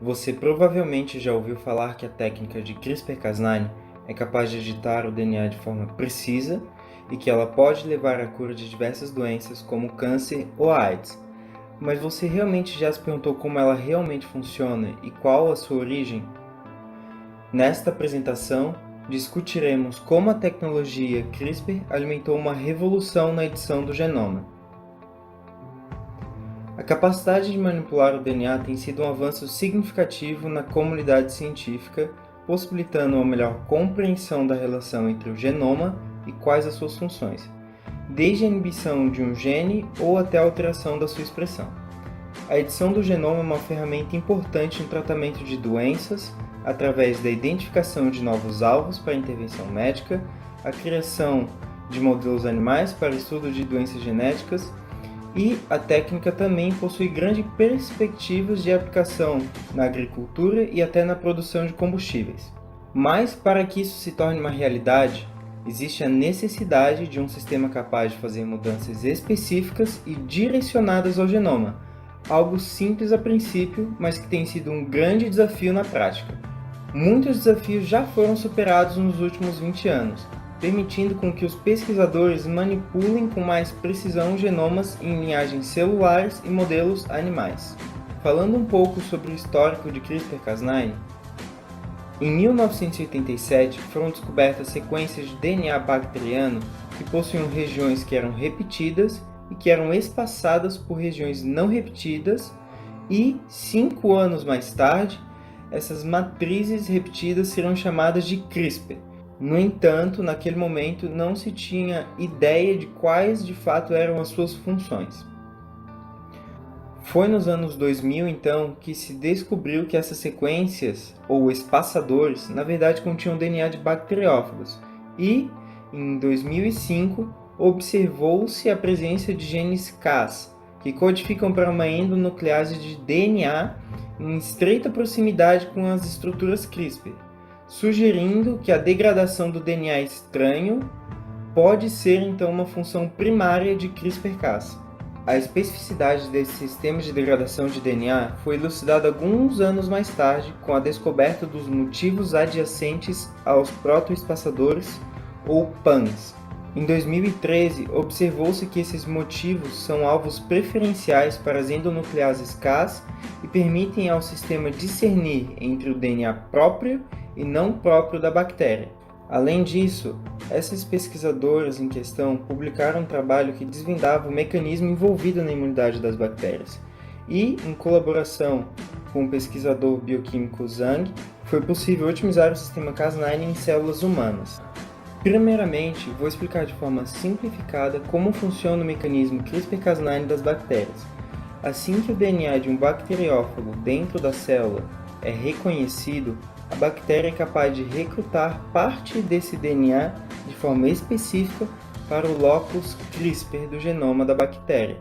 Você provavelmente já ouviu falar que a técnica de CRISPR-Cas9 é capaz de editar o DNA de forma precisa e que ela pode levar à cura de diversas doenças como câncer ou AIDS. Mas você realmente já se perguntou como ela realmente funciona e qual a sua origem? Nesta apresentação, discutiremos como a tecnologia CRISPR alimentou uma revolução na edição do genoma. A capacidade de manipular o DNA tem sido um avanço significativo na comunidade científica, possibilitando uma melhor compreensão da relação entre o genoma e quais as suas funções, desde a inibição de um gene ou até a alteração da sua expressão. A edição do genoma é uma ferramenta importante no tratamento de doenças, através da identificação de novos alvos para intervenção médica, a criação de modelos animais para estudo de doenças genéticas, e a técnica também possui grandes perspectivas de aplicação na agricultura e até na produção de combustíveis. Mas, para que isso se torne uma realidade, existe a necessidade de um sistema capaz de fazer mudanças específicas e direcionadas ao genoma, algo simples a princípio, mas que tem sido um grande desafio na prática. Muitos desafios já foram superados nos últimos 20 anos, permitindo com que os pesquisadores manipulem com mais precisão genomas em linhagens celulares e modelos animais. Falando um pouco sobre o histórico de CRISPR-Cas9, em 1987 foram descobertas sequências de DNA bacteriano que possuíam regiões que eram repetidas e que eram espaçadas por regiões não repetidas, e 5 anos mais tarde, essas matrizes repetidas serão chamadas de CRISPR. No entanto, naquele momento não se tinha ideia de quais de fato eram as suas funções. Foi nos anos 2000, então, que se descobriu que essas sequências, ou espaçadores, na verdade continham DNA de bacteriófagos, e, em 2005, observou-se a presença de genes Cas, que codificam para uma endonuclease de DNA em estreita proximidade com as estruturas CRISPR, sugerindo que a degradação do DNA estranho pode ser então uma função primária de CRISPR-Cas. A especificidade desse sistema de degradação de DNA foi elucidada alguns anos mais tarde com a descoberta dos motivos adjacentes aos protoespaçadores, ou PANs. Em 2013, observou-se que esses motivos são alvos preferenciais para as endonucleases Cas e permitem ao sistema discernir entre o DNA próprio e não próprio da bactéria. Além disso, essas pesquisadoras em questão publicaram um trabalho que desvendava o mecanismo envolvido na imunidade das bactérias, e, em colaboração com o pesquisador bioquímico Zhang, foi possível otimizar o sistema Cas9 em células humanas. Primeiramente, vou explicar de forma simplificada como funciona o mecanismo CRISPR-Cas9 das bactérias. Assim que o DNA de um bacteriófago dentro da célula é reconhecido, a bactéria é capaz de recrutar parte desse DNA de forma específica para o locus CRISPR do genoma da bactéria.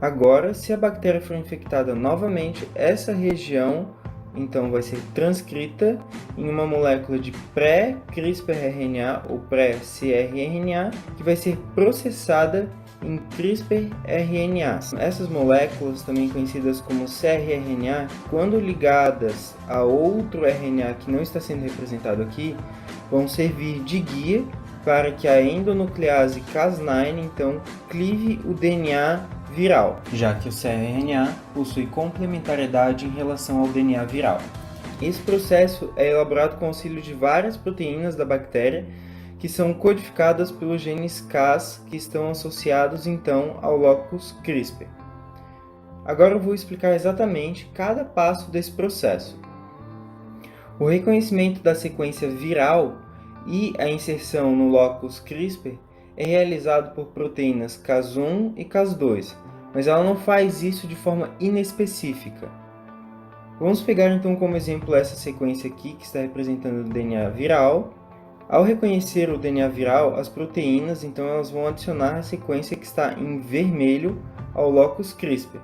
Agora, se a bactéria for infectada novamente, essa região então vai ser transcrita em uma molécula de pré-CRISPR-RNA ou pré-cRNA, que vai ser processada em CRISPR-RNA. Essas moléculas, também conhecidas como cRNA, quando ligadas a outro RNA que não está sendo representado aqui, vão servir de guia para que a endonuclease Cas9 então clive o DNA viral, já que o cRNA possui complementariedade em relação ao DNA viral. Esse processo é elaborado com o auxílio de várias proteínas da bactéria que são codificadas pelos genes Cas que estão associados então ao locus CRISPR. Agora eu vou explicar exatamente cada passo desse processo. O reconhecimento da sequência viral e a inserção no locus CRISPR é realizado por proteínas Cas1 e Cas2, mas ela não faz isso de forma inespecífica. Vamos pegar então como exemplo essa sequência aqui que está representando o DNA viral. Ao reconhecer o DNA viral, as proteínas então elas vão adicionar a sequência que está em vermelho ao locus CRISPR.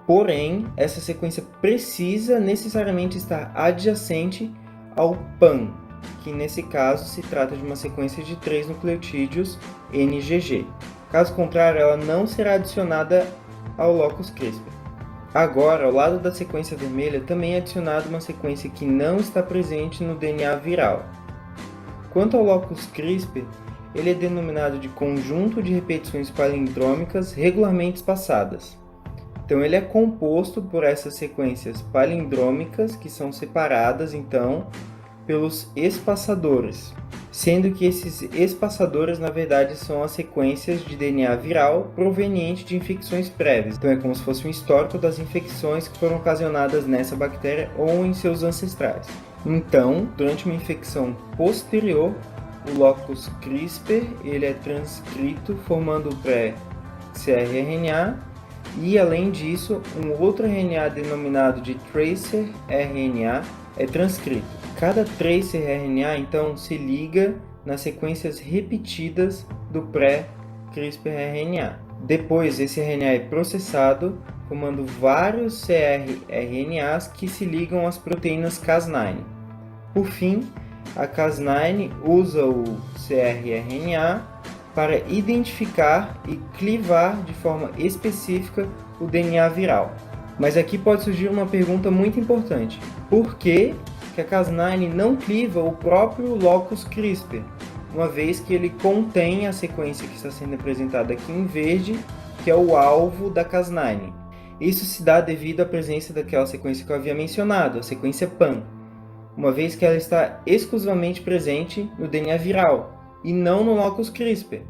Porém, essa sequência precisa necessariamente estar adjacente ao PAN, que nesse caso se trata de uma sequência de 3 nucleotídeos NGG. Caso contrário, ela não será adicionada ao locus CRISPR. Agora, ao lado da sequência vermelha, também é adicionada uma sequência que não está presente no DNA viral. Quanto ao locus CRISPR, ele é denominado de conjunto de repetições palindrômicas regularmente espaçadas. Então, ele é composto por essas sequências palindrômicas que são separadas, então, pelos espaçadores, sendo que esses espaçadores, na verdade, são as sequências de DNA viral proveniente de infecções prévias. Então, é como se fosse um histórico das infecções que foram ocasionadas nessa bactéria ou em seus ancestrais. Então, durante uma infecção posterior, o locus CRISPR ele é transcrito formando o pré-cRNA e, além disso, um outro RNA denominado de tracer RNA é transcrito. Cada tracer RNA, então, se liga nas sequências repetidas do pré-CRISPR-RNA. Depois, esse RNA é processado, formando vários cRNAs que se ligam às proteínas Cas9. Por fim, a Cas9 usa o cRNA para identificar e clivar de forma específica o DNA viral. Mas aqui pode surgir uma pergunta muito importante. Por que a Cas9 não cliva o próprio locus CRISPR, uma vez que ele contém a sequência que está sendo apresentada aqui em verde, que é o alvo da Cas9? Isso se dá devido à presença daquela sequência que eu havia mencionado, a sequência PAN, uma vez que ela está exclusivamente presente no DNA viral e não no locus CRISPR.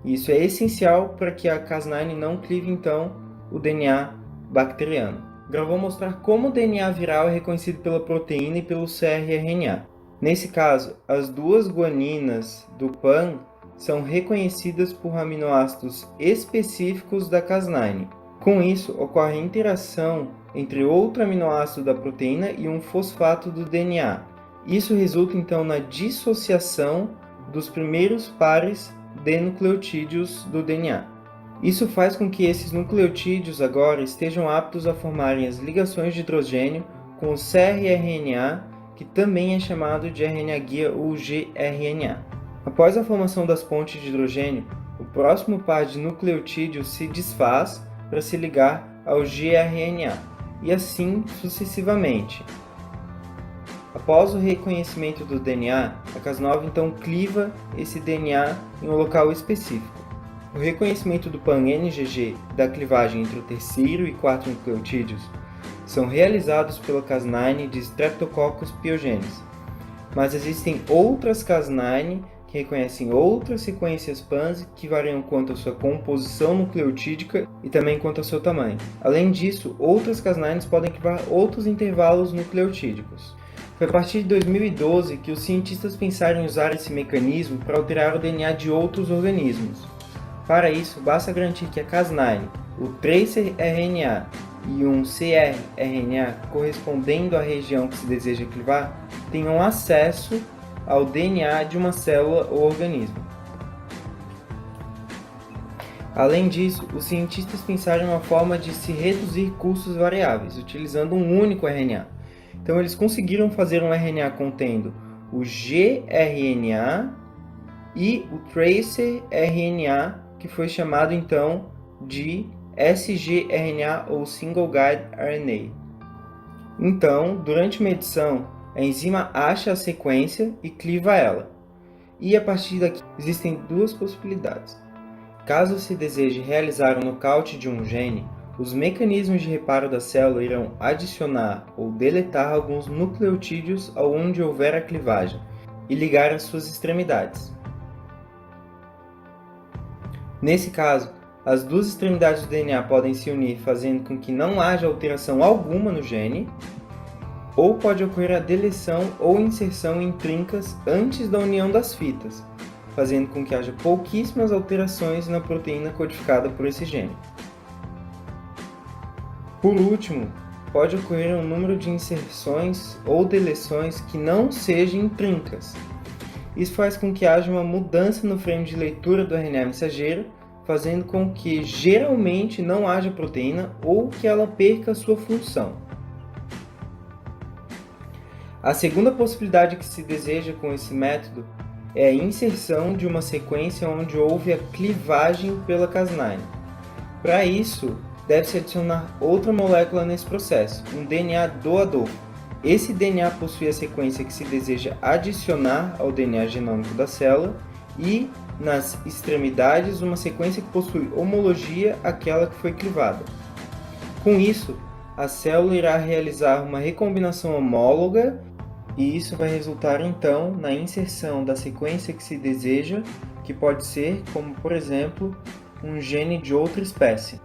Isso é essencial para que a Cas9 não clive, então, o DNA bacteriano. Agora vou mostrar como o DNA viral é reconhecido pela proteína e pelo cRNA. Nesse caso, as duas guaninas do PAN são reconhecidas por aminoácidos específicos da Cas9. Com isso, ocorre a interação entre outro aminoácido da proteína e um fosfato do DNA. Isso resulta então na dissociação dos primeiros pares de nucleotídeos do DNA. Isso faz com que esses nucleotídeos agora estejam aptos a formarem as ligações de hidrogênio com o cRNA, que também é chamado de RNA-guia ou gRNA. Após a formação das pontes de hidrogênio, o próximo par de nucleotídeos se desfaz para se ligar ao gRNA, e assim sucessivamente. Após o reconhecimento do DNA, a Cas9 então cliva esse DNA em um local específico. O reconhecimento do PAN-NGG da clivagem entre o terceiro e quarto nucleotídeos são realizados pela Cas9 de Streptococcus pyogenes, mas existem outras Cas9 que reconhecem outras sequências PANs que variam quanto à sua composição nucleotídica e também quanto ao seu tamanho. Além disso, outras Cas9 podem clivar outros intervalos nucleotídicos. Foi a partir de 2012 que os cientistas pensaram em usar esse mecanismo para alterar o DNA de outros organismos. Para isso, basta garantir que a Cas9, o tracer RNA e um cRNA correspondendo à região que se deseja clivar tenham acesso ao DNA de uma célula ou organismo. Além disso, os cientistas pensaram em uma forma de se reduzir custos variáveis, utilizando um único RNA. Então, eles conseguiram fazer um RNA contendo o gRNA e o tracer RNA, que foi chamado então de sgRNA ou Single Guide RNA. Então, durante uma edição, a enzima acha a sequência e cliva ela. E a partir daqui existem duas possibilidades. Caso se deseje realizar o nocaute de um gene, os mecanismos de reparo da célula irão adicionar ou deletar alguns nucleotídeos aonde houver a clivagem e ligar as suas extremidades. Nesse caso, as duas extremidades do DNA podem se unir fazendo com que não haja alteração alguma no gene, ou pode ocorrer a deleção ou inserção em trincas antes da união das fitas, fazendo com que haja pouquíssimas alterações na proteína codificada por esse gene. Por último, pode ocorrer um número de inserções ou deleções que não sejam em trincas. Isso faz com que haja uma mudança no frame de leitura do RNA mensageiro, fazendo com que geralmente não haja proteína ou que ela perca sua função. A segunda possibilidade que se deseja com esse método é a inserção de uma sequência onde houve a clivagem pela Cas9. Para isso, deve-se adicionar outra molécula nesse processo, um DNA doador. Esse DNA possui a sequência que se deseja adicionar ao DNA genômico da célula e, nas extremidades, uma sequência que possui homologia àquela que foi clivada. Com isso, a célula irá realizar uma recombinação homóloga e isso vai resultar então na inserção da sequência que se deseja, que pode ser, como por exemplo, um gene de outra espécie.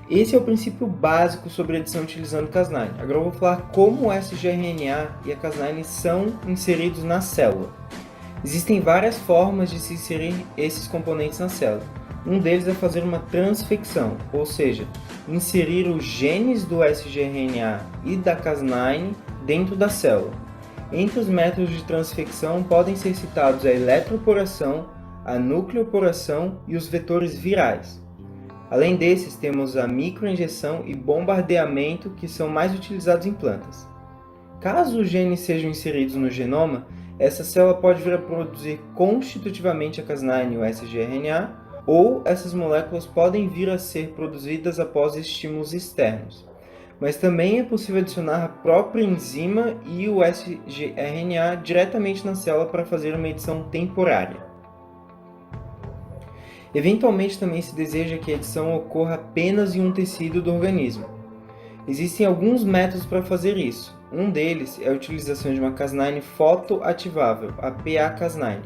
Esse é o princípio básico sobre a edição utilizando Cas9. Agora eu vou falar como o sgRNA e a Cas9 são inseridos na célula. Existem várias formas de se inserir esses componentes na célula. Um deles é fazer uma transfecção, ou seja, inserir os genes do sgRNA e da Cas9 dentro da célula. Entre os métodos de transfecção podem ser citados a eletroporação, a nucleoporação e os vetores virais. Além desses, temos a microinjeção e bombardeamento, que são mais utilizados em plantas. Caso os genes sejam inseridos no genoma, essa célula pode vir a produzir constitutivamente a Cas9 e o sgRNA, ou essas moléculas podem vir a ser produzidas após estímulos externos. Mas também é possível adicionar a própria enzima e o sgRNA diretamente na célula para fazer uma edição temporária. Eventualmente também se deseja que a edição ocorra apenas em um tecido do organismo. Existem alguns métodos para fazer isso. Um deles é a utilização de uma Cas9 fotoativável, a PA-Cas9.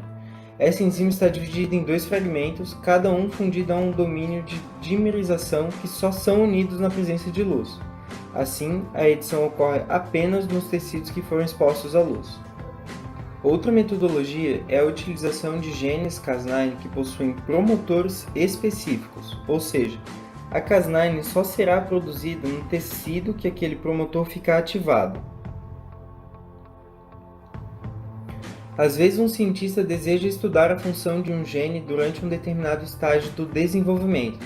Essa enzima está dividida em dois fragmentos, cada um fundido a um domínio de dimerização que só são unidos na presença de luz. Assim, a edição ocorre apenas nos tecidos que foram expostos à luz. Outra metodologia é a utilização de genes Cas9 que possuem promotores específicos, ou seja, a Cas9 só será produzida no tecido que aquele promotor ficar ativado. Às vezes, um cientista deseja estudar a função de um gene durante um determinado estágio do desenvolvimento.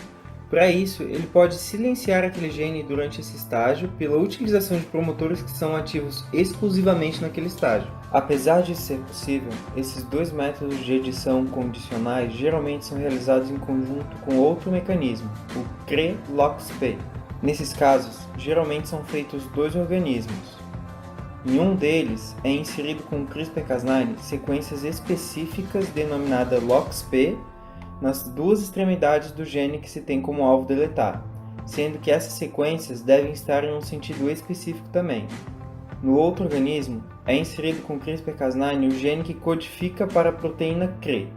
Para isso, ele pode silenciar aquele gene durante esse estágio pela utilização de promotores que são ativos exclusivamente naquele estágio. Apesar de ser possível, esses dois métodos de edição condicionais geralmente são realizados em conjunto com outro mecanismo, o CRE-LoxP. Nesses casos, geralmente são feitos dois organismos. Em um deles, é inserido com o CRISPR-Cas9 sequências específicas denominadas LoxP nas duas extremidades do gene que se tem como alvo deletar, sendo que essas sequências devem estar em um sentido específico também. No outro organismo, é inserido com CRISPR-Cas9 o gene que codifica para a proteína CRE.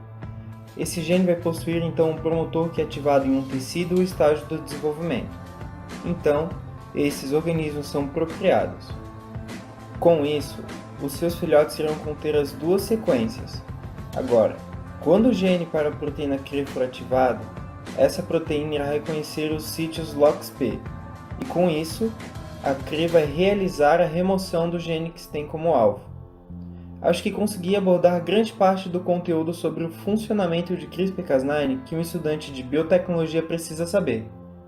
Esse gene vai possuir então um promotor que é ativado em um tecido ou estágio do desenvolvimento. Então, esses organismos são procriados. Com isso, os seus filhotes irão conter as duas sequências. Agora, quando o gene para a proteína CRE for ativado, essa proteína irá reconhecer os sítios LoxP, e com isso, a CRE vai realizar a remoção do gene que se tem como alvo. Acho que consegui abordar grande parte do conteúdo sobre o funcionamento de CRISPR-Cas9 que um estudante de biotecnologia precisa saber.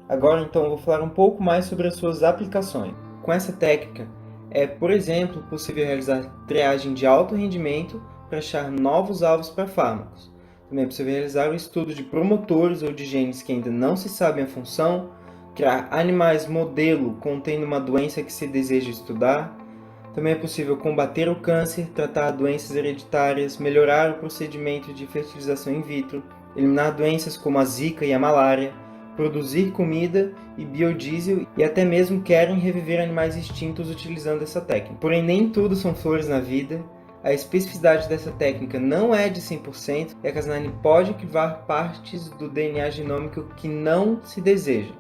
Agora então eu vou falar um pouco mais sobre as suas aplicações. Com essa técnica, é, por exemplo, possível realizar triagem de alto rendimento para achar novos alvos para fármacos. Também é possível realizar o estudo de promotores ou de genes que ainda não se sabem a função, criar animais modelo contendo uma doença que se deseja estudar. Também é possível combater o câncer, tratar doenças hereditárias, melhorar o procedimento de fertilização in vitro, eliminar doenças como a zika e a malária, produzir comida e biodiesel e até mesmo querem reviver animais extintos utilizando essa técnica. Porém, nem tudo são flores na vida. A especificidade dessa técnica não é de 100% e a Cas9 pode crivar partes do DNA genômico que não se deseja.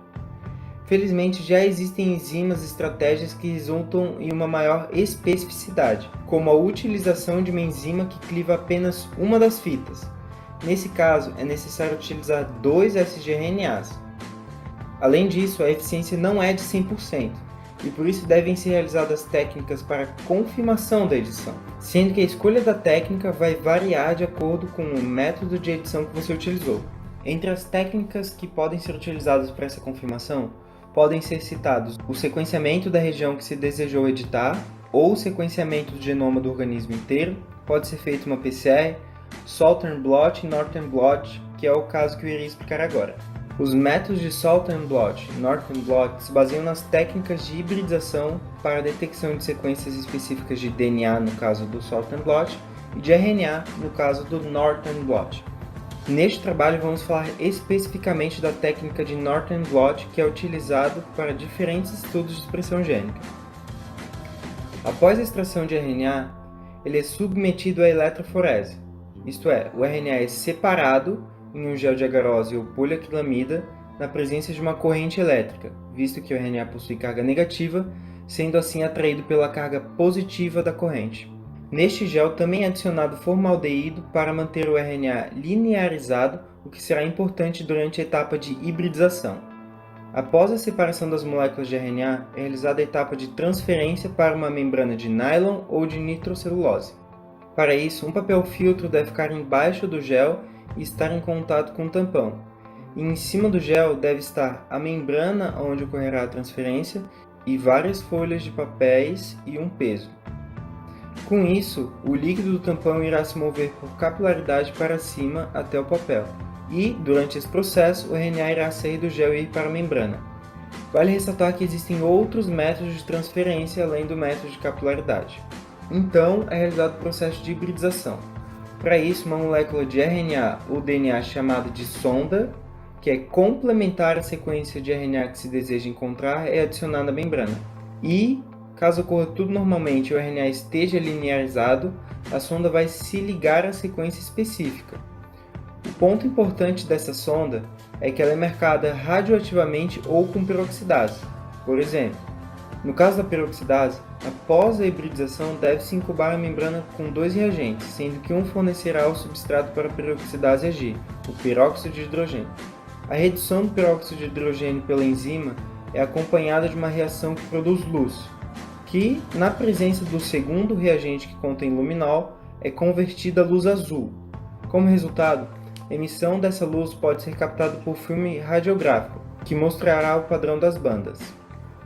Felizmente, já existem enzimas e estratégias que resultam em uma maior especificidade, como a utilização de uma enzima que cliva apenas uma das fitas. Nesse caso, é necessário utilizar 2 sgRNAs. Além disso, a eficiência não é de 100%, e por isso devem ser realizadas técnicas para confirmação da edição, sendo que a escolha da técnica vai variar de acordo com o método de edição que você utilizou. Entre as técnicas que podem ser utilizadas para essa confirmação, podem ser citados o sequenciamento da região que se desejou editar, ou o sequenciamento do genoma do organismo inteiro, pode ser feito uma PCR, Southern Blot e Northern Blot, que é o caso que eu irei explicar agora. Os métodos de Salt and Blot e North and Blot se baseiam nas técnicas de hibridação para a detecção de sequências específicas de DNA, no caso do Salt and Blot, e de RNA, no caso do North and Blot. Neste trabalho vamos falar especificamente da técnica de North and Blot, que é utilizado para diferentes estudos de expressão gênica. Após a extração de RNA, ele é submetido à eletroforese, isto é, o RNA é separado em um gel de agarose ou poliacrilamida na presença de uma corrente elétrica, visto que o RNA possui carga negativa, sendo assim atraído pela carga positiva da corrente. Neste gel também é adicionado formaldeído para manter o RNA linearizado, o que será importante durante a etapa de hibridização. Após a separação das moléculas de RNA, é realizada a etapa de transferência para uma membrana de nylon ou de nitrocelulose. Para isso, um papel filtro deve ficar embaixo do gel e estar em contato com o tampão. E em cima do gel deve estar a membrana onde ocorrerá a transferência e várias folhas de papéis e um peso. Com isso, o líquido do tampão irá se mover por capilaridade para cima até o papel. E, durante esse processo, o RNA irá sair do gel e ir para a membrana. Vale ressaltar que existem outros métodos de transferência além do método de capilaridade. Então, é realizado o processo de hibridização. Para isso, uma molécula de RNA ou DNA chamada de sonda, que é complementar à sequência de RNA que se deseja encontrar, é adicionada à membrana. E, caso ocorra tudo normalmente e o RNA esteja linearizado, a sonda vai se ligar à sequência específica. O ponto importante dessa sonda é que ela é marcada radioativamente ou com peroxidase. Por exemplo, no caso da peroxidase, após a hibridização deve-se incubar a membrana com 2 reagentes, sendo que um fornecerá o substrato para a peroxidase agir, o peróxido de hidrogênio. A redução do peróxido de hidrogênio pela enzima é acompanhada de uma reação que produz luz, que, na presença do segundo reagente que contém luminol, é convertida a luz azul. Como resultado, a emissão dessa luz pode ser captada por filme radiográfico, que mostrará o padrão das bandas.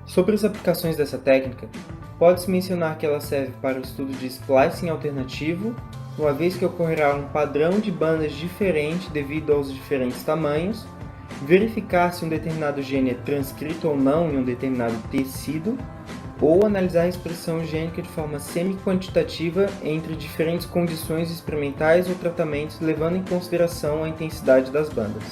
Sobre as aplicações dessa técnica, pode-se mencionar que ela serve para o estudo de splicing alternativo, uma vez que ocorrerá um padrão de bandas diferente devido aos diferentes tamanhos, verificar se um determinado gene é transcrito ou não em um determinado tecido, ou analisar a expressão gênica de forma semi-quantitativa entre diferentes condições experimentais ou tratamentos, levando em consideração a intensidade das bandas.